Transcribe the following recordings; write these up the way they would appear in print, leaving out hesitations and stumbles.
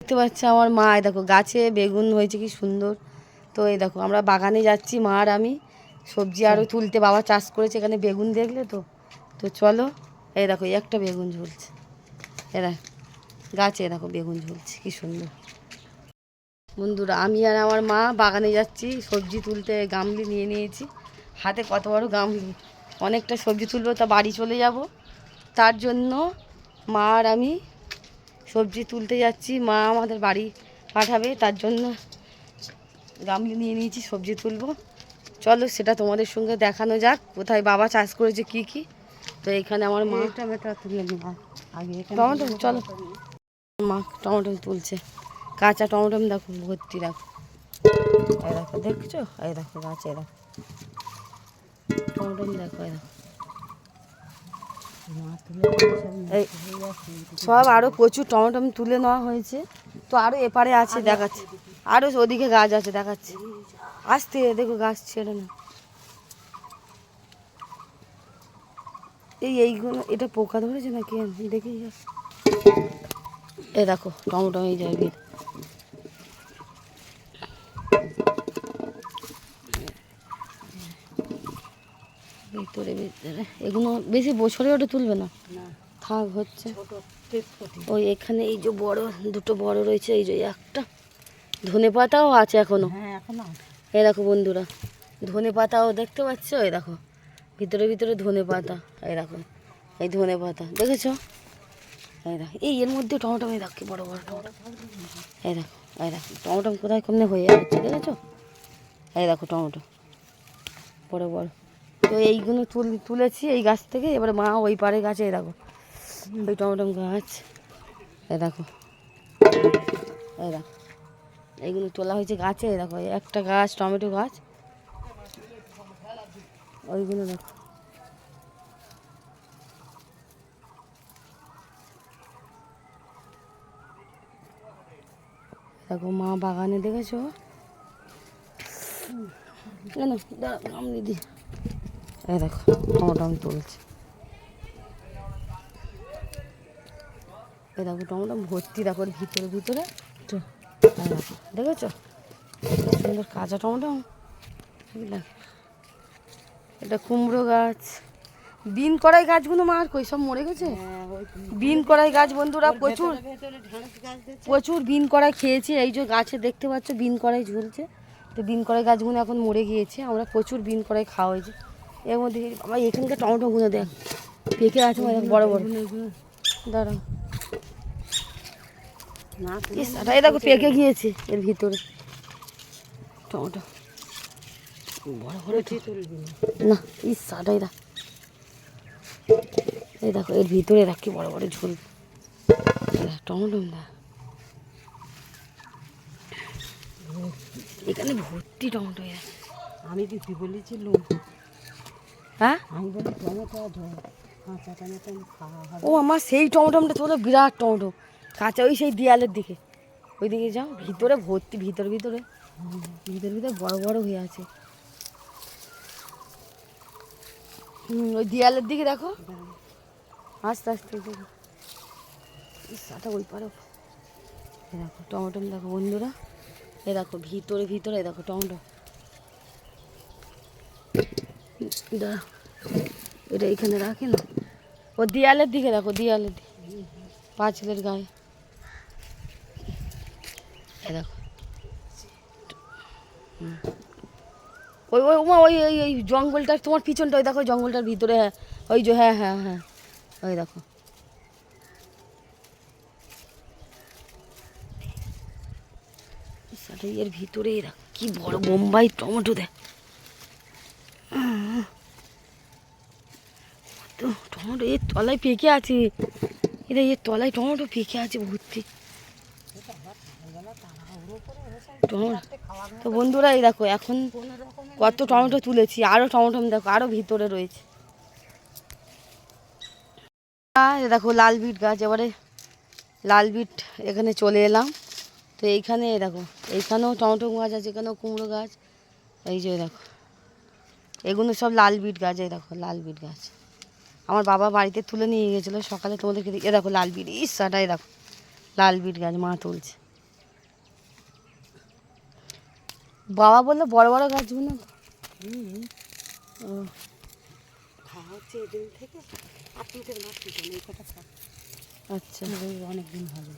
দেখতে পাচ্ছি আমার মা, এই দেখো গাছে বেগুন হয়েছে কি সুন্দর। তো এই দেখো আমরা বাগানে যাচ্ছি মা আর আমি, সবজি আরও তুলতে। বাবা চাষ করেছে এখানে বেগুন, দেখলে তো। তো চলো, এই দেখো একটা বেগুন ঝুলছে, এরা গাছে দেখো বেগুন ঝুলছে কি সুন্দর। বন্ধুরা আমি আর আমার মা বাগানে যাচ্ছি সবজি তুলতে। গামলি নিয়ে নিয়েছি হাতে, কত বড় গামলি, অনেকটা সবজি তুলবো, তা বাড়ি চলে যাব। তার জন্য মা আর আমি সবজি তুলতে যাচ্ছি। মা আমাদের বাড়ি পাঠাবে, তার জন্য গামলি নিয়ে নিয়েছি, সবজি তুলবো। চলো সেটা তোমাদের সঙ্গে দেখানো যাক, কোথায় বাবা চাষ করেছে কি কি। তো এখানে আমার মা টমেটো তুলে আগে, টমেটো, চলো মা টমেটো তুলছে, কাঁচা টমেটো দেখো ভর্তি, দেখো এই দেখো, দেখছো এই দেখো গাছে দেখো টমেটো, দেখো এই দেখো এই সব আরও প্রচুর টমেটো তুলে নেওয়া হয়েছে। তো আরও এপারে আছে দেখাচ্ছে, আরও ওদিকে গাছ আছে দেখাচ্ছে, আসতে দেখো গাছ ছেড়ে না। এইগুলো এটা পোকা ধরেছে না কি দেখি। এ দেখো টমেটো এই জায়গায় ভিতরে ভিতরে, এগুলো বেশি বছরে ওটা তুলবে না, থাক হচ্ছে। ওই এখানে এই যে বড় দুটো বড় রয়েছে, এই যে একটা ধনে পাতাও আছে এখনো। এই দেখো বন্ধুরা, ধনে পাতাও দেখতে পাচ্ছ, এই দেখো ভিতরে ভিতরে ধনে পাতা, এই দেখো এই ধনে পাতা দেখেছো। এই দেখো এর মধ্যে টমেটো, এই দেখো বড় বড় টমেটো, এই দেখো এই দেখো টমেটো কোথায় কমনে হয়ে যাচ্ছে দেখেছো। এই দেখো টমেটো বড় বড়। তো এইগুলো তুলেছি এই গাছ থেকে। এবারে মা ওই পাড়ে গাছে, এই দেখো ওই টমেটো গাছ, এই দেখো এই দেখো এইগুলো তোলা হয়েছে গাছে। এই দেখো একটা গাছ টমেটো গাছ, ওইগুলো দেখো। দেখো মা বাগানে, দেখেছো কেন দাম দিদি। এই দেখো টমেটো তুলছে, এই দেখো টমেটো ভর্তি, দেখো ভিতরে ভিতরে দেখেছো সুন্দর কাঁচা টমেটো। এটা কুমড়ো গাছ, বিন কড়াই গাছগুলো মার কই সব মরে গেছে। বিন কড়াই গাছ বন্ধুরা প্রচুর প্রচুর বিন কড়াই খেয়েছি। এই যে গাছে দেখতে পাচ্ছ বিন কড়াই ঝুলছে। তো বিন কড়াই গাছগুলো এখন মরে গিয়েছে, আমরা প্রচুর বিন কড়াই খাওয়া হয়েছে। এর মধ্যে আমার এখানকার টমেটোগুলো দেখ পেকে আছে বড় বড়, দাঁড়াও এই দেখো পেকে গিয়েছে এর ভিতরে টমেটো বড় বড় না। সাটাই দেখ, এই দেখো এর ভিতরে রাখি বড় বড় ঝোল টমেটো না, এখানে ভর্তি টমেটো। আমি কি বলেছিল, হ্যাঁ আমি বলি টমেটো কাঁচা টমেটো খাওয়া হবে। ও আমার সেই টমেটোটা তো বিরাট টমেটো কাঁচা, ওই সেই দেয়ালের দিকে, ওই দিকে যাও ভিতরে ভর্তি, ভিতরে ভিতরে ভিতরে ভিতরে বড় বড় হয়ে আছে। ওই দেয়ালের দিকে দেখো, আস্তে আস্তে দেখো ওই পারো। এ দেখো টমেটো দেখো বন্ধুরা, এ দেখো ভিতরে ভিতরে দেখো টমেটো। দাঁড়া এটা এখানে রাখে না, ও দেয়ালের দিকে দেখো, দেয়ালের দিকে পাঁচিলের গায়ে। এ দেখো ওই ওই ওমা ওই ওই ওই জঙ্গলটার তোমার পিছনটা, ওই দেখো জঙ্গলটার ভিতরে, হ্যাঁ ওই যে, হ্যাঁ হ্যাঁ হ্যাঁ ওই দেখো। এর ভিতরে এরা কি বড় বোম্বাই টমেটো দেখ, তো টমেটো এর তলায় পেকে আছে, এটা এর তলায় টমেটো পেকে আছে ভর্তি টমেটো। তো বন্ধুরা এই দেখো এখন কত টমেটো তুলেছি, আরও টমেটো দেখো আরও ভিতরে রয়েছে। দেখো লাল বিট গাছ, এবারে লাল বিট এখানে চলে এলাম। তো এইখানে দেখো এইখানেও টমেটো গাছ আছে, এখানেও কুমড়ো গাছ, এই যে দেখো এগুলো সব লাল বিট গাছ। এই দেখো লাল বিট গাছ আমার বাবা বাড়িতে তুলে নিয়ে গেছিলো সকালে, তোমাদেরকে এ দেখো লাল বিট, সাটাই দেখো লাল বিট গাছ মা তুলছে। বাবা বললো বড় বড় গাছগুলো। ও খাওয়া হচ্ছে এদিন থেকে আপনাদের মাছ দিতে এই কটা থাক, আচ্ছা অনেক দিন হবে।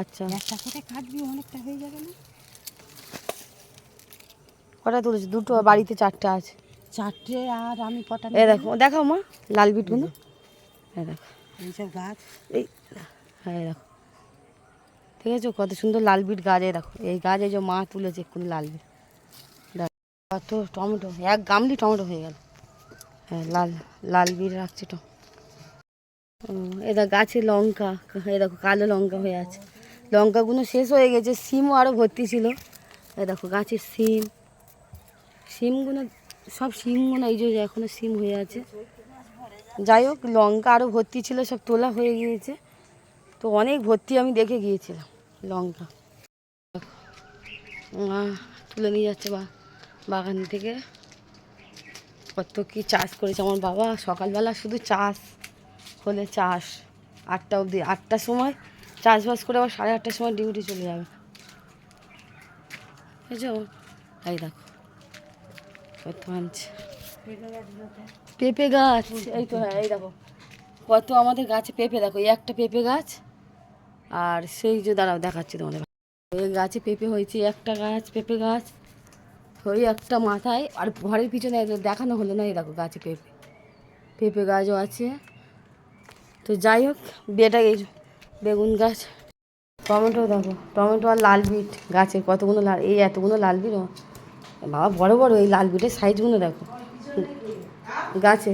আচ্ছা একটা করে কাটবি অনেকটা হয়ে যাবে না? কটা তুলেছি? দুটো, বাড়িতে চারটে আছে। চারটে আর আমি কটা এ দেখো, দেখাও মা লাল বিটগুলো। হ্যাঁ দেখো এইসব গাছ। এই, হ্যাঁ দেখো, ঠিক আছে কত সুন্দর লাল বিট গাছ। এই দেখো এই গাছ, এই যে মা তুলেছে এক্ষুনি লাল বিট। দেখো কত টমেটো, এক গামলি টমেটো হয়ে গেল। হ্যাঁ লাল লাল বিট রাখছি তো। এটা গাছে লঙ্কা, এই দেখো কালো লঙ্কা হয়ে আছে। লঙ্কাগুলো শেষ হয়ে গেছে, সিমও আরও ভর্তি ছিল। এই দেখো গাছের সিম, সিমগুলো সব সিমগুলো এই যে এখনও সিম হয়ে আছে। যাই হোক লঙ্কা আরও ভর্তি ছিল, সব তোলা হয়ে গিয়েছে। তো অনেক ভর্তি আমি দেখে গিয়েছিলাম লঙ্কা। তুলে নিয়ে যাচ্ছে বাগান থেকে। কত কি চাষ করেছে আমার বাবা, সকালবেলা শুধু চাষ হলে চাষ। 8টা অবধি, 8টার সময় চাষবাস করে আবার 8:30টার সময় ডিউটি চলে যাবে। বুঝছো? এই দেখো কত আনছে পেঁপে গাছ। এই তো হ্যাঁ এই দেখো কত আমাদের গাছে পেঁপে। দেখো এই একটা পেঁপে গাছ, আর সেই যে দাঁড়াও দেখাচ্ছি তোমাদের। এই গাছে পেঁপে হয়েছে, একটা গাছ পেঁপে গাছ ওই একটা মাথায়। আর ঘরের পিছনে দেখানো হলো না, এই দেখো গাছে পেঁপে, পেঁপে গাছও আছে। তো যাই হোক বেটা, এই বেগুন গাছ, টমেটো দেখো, টমেটো আর লাল বিট গাছে কতগুলো লাল, এই এতগুলো লাল বিট বাবা, বড় বড় এই লাল বিটের সাইজগুলো দেখো গাছে।